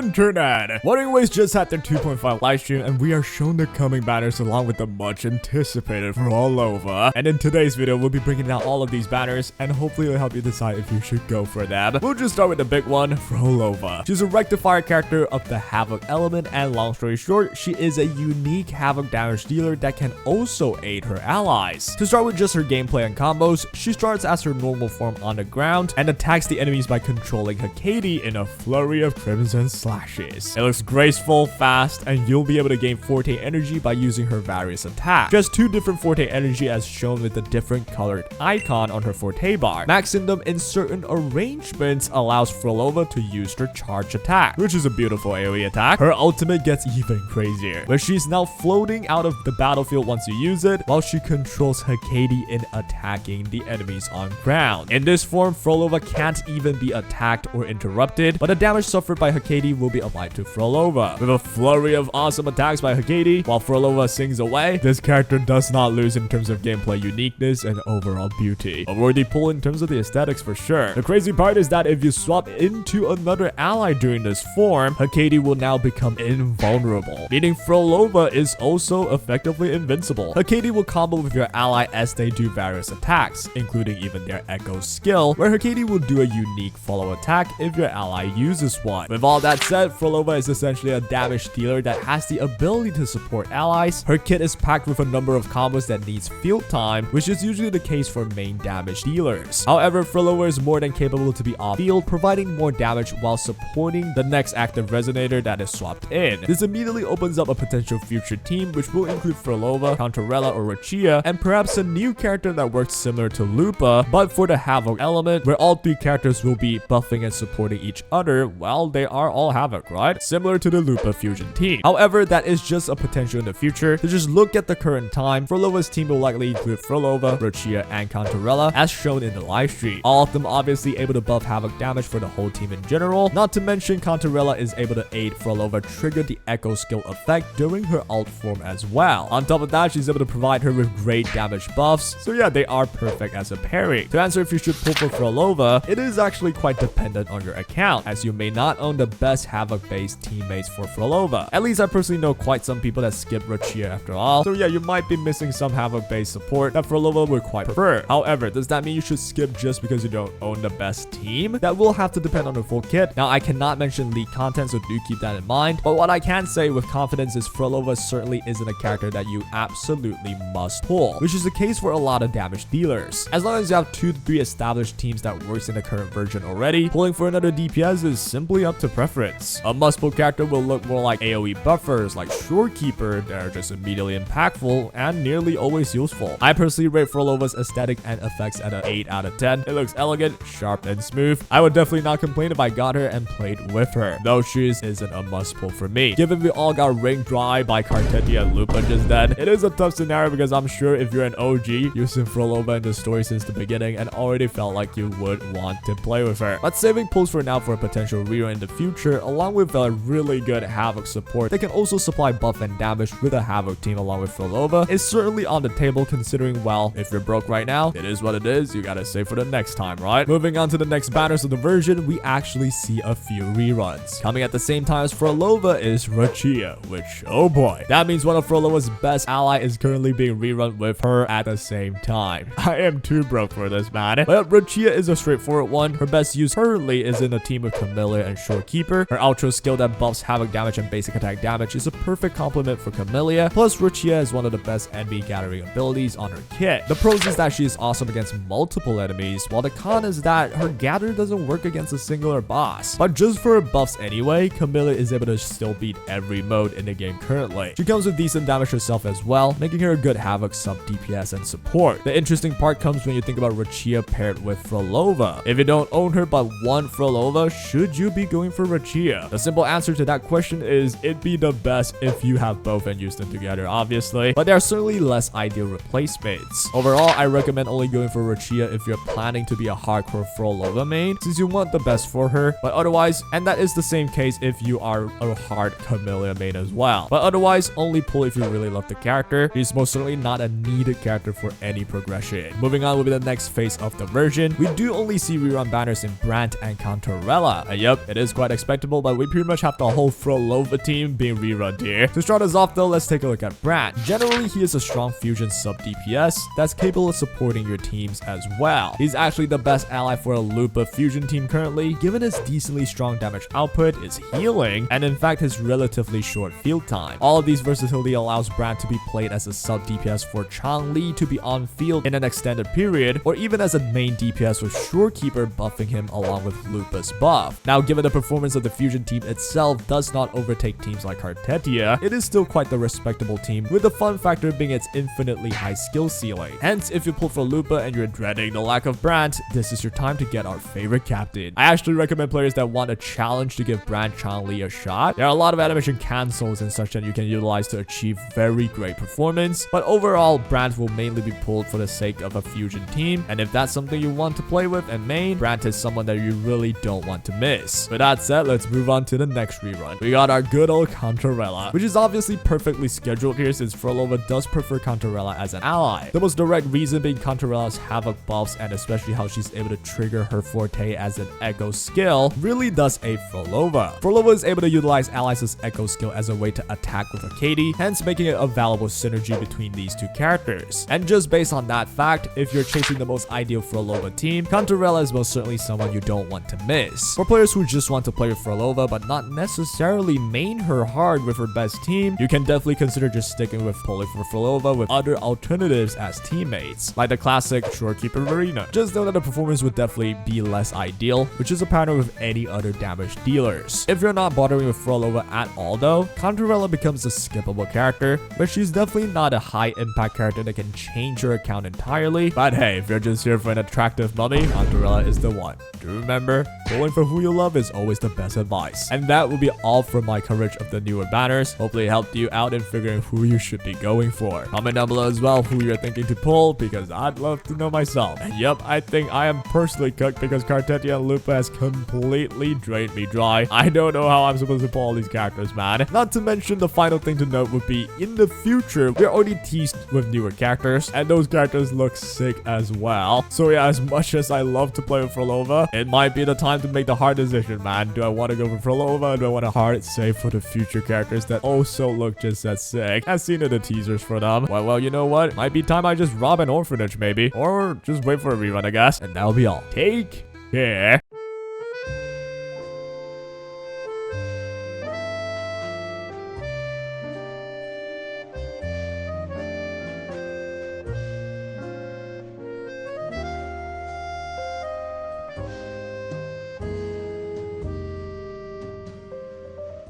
internet! Wuthering Waves just had their 2.5 livestream and we are shown the coming banners along with the much anticipated Phrolova. And in today's video, we'll be bringing down all of these banners and hopefully it'll help you decide if you should go for them. We'll just start with the big one, Phrolova. She's a rectifier character of the Havoc element, and long story short, she is a unique Havoc damage dealer that can also aid her allies. To start with just her gameplay and combos, she starts as her normal form on the ground and attacks the enemies by controlling Hakedi in a flurry of crimson slashes. It looks graceful, fast, and you'll be able to gain Forte energy by using her various attacks. She has two different Forte energy as shown with the different colored icon on her Forte bar. Maxing them in certain arrangements allows Phrolova to use her charge attack, which is a beautiful AoE attack. Her ultimate gets even crazier, where she's now floating out of the battlefield once you use it, while she controls Hakedi in attacking the enemies on ground. In this form, Phrolova can't even be attacked or interrupted, but the damage suffered by Hakedi will be applied to Phrolova. With a flurry of awesome attacks by Hakedi, while Phrolova sings away, this character does not lose in terms of gameplay uniqueness and overall beauty. A worthy pull in terms of the aesthetics for sure. The crazy part is that if you swap into another ally during this form, Hakedi will now become invulnerable, meaning Phrolova is also effectively invincible. Hakedi will combo with your ally as they do various attacks, including even their Echo skill, where Hakedi will do a unique follow attack if your ally uses one. With all that said, Phrolova is essentially a damage dealer that has the ability to support allies. Her kit is packed with a number of combos that needs field time, which is usually the case for main damage dealers. However, Phrolova is more than capable to be off-field, providing more damage while supporting the next active resonator that is swapped in. This immediately opens up a potential future team, which will include Phrolova, Canterella, or Roccia, and perhaps a new character that works similar to Lupa, but for the Havoc element, where all three characters will be buffing and supporting each other. Well, they are all Havoc, right? Similar to the Lupa fusion team. However, that is just a potential in the future. To just look at the current time, Phrolova's team will likely include Phrolova, Roccia, and Canterella, as shown in the livestream. All of them obviously able to buff Havoc damage for the whole team in general. Not to mention, Canterella is able to aid Phrolova trigger the Echo skill effect during her ult form as well. On top of that, she's able to provide her with great damage buffs. So yeah, they are perfect as a pairing. To answer if you should pull for Phrolova, it is actually quite dependent on your account, as you may not own the best Havoc-based teammates for Phrolova. At least I personally know quite some people that skip Roccia after all. So yeah, you might be missing some Havoc-based support that Phrolova would quite prefer. However, does that mean you should skip just because you don't own the best team? That will have to depend on the full kit. Now, I cannot mention leaked content, so do keep that in mind. But what I can say with confidence is Phrolova certainly isn't a character that you absolutely must pull, which is the case for a lot of damage dealers. As long as you have 2 to 3 established teams that works in the current version already, pulling for another DPS is simply up to preference. A must-pull character will look more like AoE buffers like Shorekeeper that are just immediately impactful and nearly always useful. I personally rate Phrolova's aesthetic and effects at an 8 out of 10. It looks elegant, sharp, and smooth. I would definitely not complain if I got her and played with her, though she isn't a must-pull for me. Given we all got ranked dry by Cartetti and Lupa just then, it is a tough scenario because I'm sure if you're an OG using Phrolova in the story since the beginning and already felt like you would want to play with her. But saving pulls for now for a potential rerun in the future, along with a really good Havoc support that can also supply buff and damage with a Havoc team along with Phrolova, is certainly on the table, considering, well, if you're broke right now, it is what it is. You gotta save for the next time, right? Moving on to the next banners of the version, we actually see a few reruns. Coming at the same time as Phrolova is Roccia, which, oh boy, that means one of Phrolova's best ally is currently being rerun with her at the same time. I am too broke for this, man. But Roccia is a straightforward one. Her best use currently is in a team with Camellia and Shorekeeper. Her outro skill that buffs Havoc damage and basic attack damage is a perfect complement for Camellia. Plus, Roccia is one of the best enemy gathering abilities on her kit. The pros is that she is awesome against multiple enemies, while the con is that her gather doesn't work against a singular boss. But just for her buffs anyway, Camellia is able to still beat every mode in the game currently. She comes with decent damage herself as well, making her a good Havoc sub DPS and support. The interesting part comes when you think about Roccia paired with Phrolova. If you don't own her but want Phrolova, should you be going for Roccia? The simple answer to that question is it'd be the best if you have both and use them together, obviously, but they are certainly less ideal replacements. Overall, I recommend only going for Roccia if you're planning to be a hardcore Phrolova main, since you want the best for her. But otherwise, and that is the same case if you are a hard Camellia main as well. But otherwise, only pull if you really love the character. She's most certainly not a needed character for any progression. Moving on will be the next phase of the version. We do only see rerun banners in Brant and Canterella. And yep, it is quite expected respectable, but we pretty much have the whole Phrolova team being rerun here. To start us off though, let's take a look at Brant. Generally, he is a strong fusion sub DPS that's capable of supporting your teams as well. He's actually the best ally for a lupa fusion team currently, given his decently strong damage output, his healing, and in fact his relatively short field time. All of these versatility allows Brant to be played as a sub DPS for Changli to be on field in an extended period, or even as a main DPS with Shorekeeper buffing him along with Lupa's buff. Now, given the performance of the fusion team itself does not overtake teams like Canterella, it is still quite the respectable team, with the fun factor being its infinitely high skill ceiling. Hence, if you pull for Lupa and you're dreading the lack of Brant, this is your time to get our favorite captain. I actually recommend players that want a challenge to give Brant Changli a shot. There are a lot of animation cancels and such that you can utilize to achieve very great performance, but overall, Brant will mainly be pulled for the sake of a fusion team, and if that's something you want to play with and main, Brant is someone that you really don't want to miss. With that said, let's move on to the next rerun. We got our good old Canterella, which is obviously perfectly scheduled here since Phrolova does prefer Canterella as an ally. The most direct reason being Canterella's Havoc buffs and especially how she's able to trigger her forte as an echo skill really does aid Phrolova. Phrolova is able to utilize allies' echo skill as a way to attack with a Katie, hence making it a valuable synergy between these two characters. And just based on that fact, if you're chasing the most ideal Phrolova team, Canterella is most certainly someone you don't want to miss. For players who just want to play with Phrolova but not necessarily main her hard with her best team, you can definitely consider just sticking with pulling for Phrolova with other alternatives as teammates, like the classic Shorekeeper Arena. Just know that the performance would definitely be less ideal, which is a pattern with any other damage dealers. If you're not bothering with Phrolova at all though, Canterella becomes a skippable character, but she's definitely not a high impact character that can change your account entirely. But hey, if you're just here for an attractive mummy, Canterella is the one. Do remember, pulling for who you love is always the best advice. And that will be all for my coverage of the newer banners. Hopefully it helped you out in figuring who you should be going for. Comment down below as well who you're thinking to pull, because I'd love to know myself. And yep, I think I am personally cooked because Canterella and Lupa has completely drained me dry. I don't know how I'm supposed to pull all these characters, man. Not to mention, the final thing to note would be, in the future, we're already teased with newer characters, and those characters look sick as well. So yeah, as much as I love to play with Phrolova, it might be the time to make the hard decision, man. Do I want to go for Phrolova, or do I want to hard save for the future characters that also look just as sick? I've seen in the teasers for them. Well, you know what? Might be time I just rob an orphanage, maybe. Or just wait for a rerun, I guess. And that'll be all. Take care.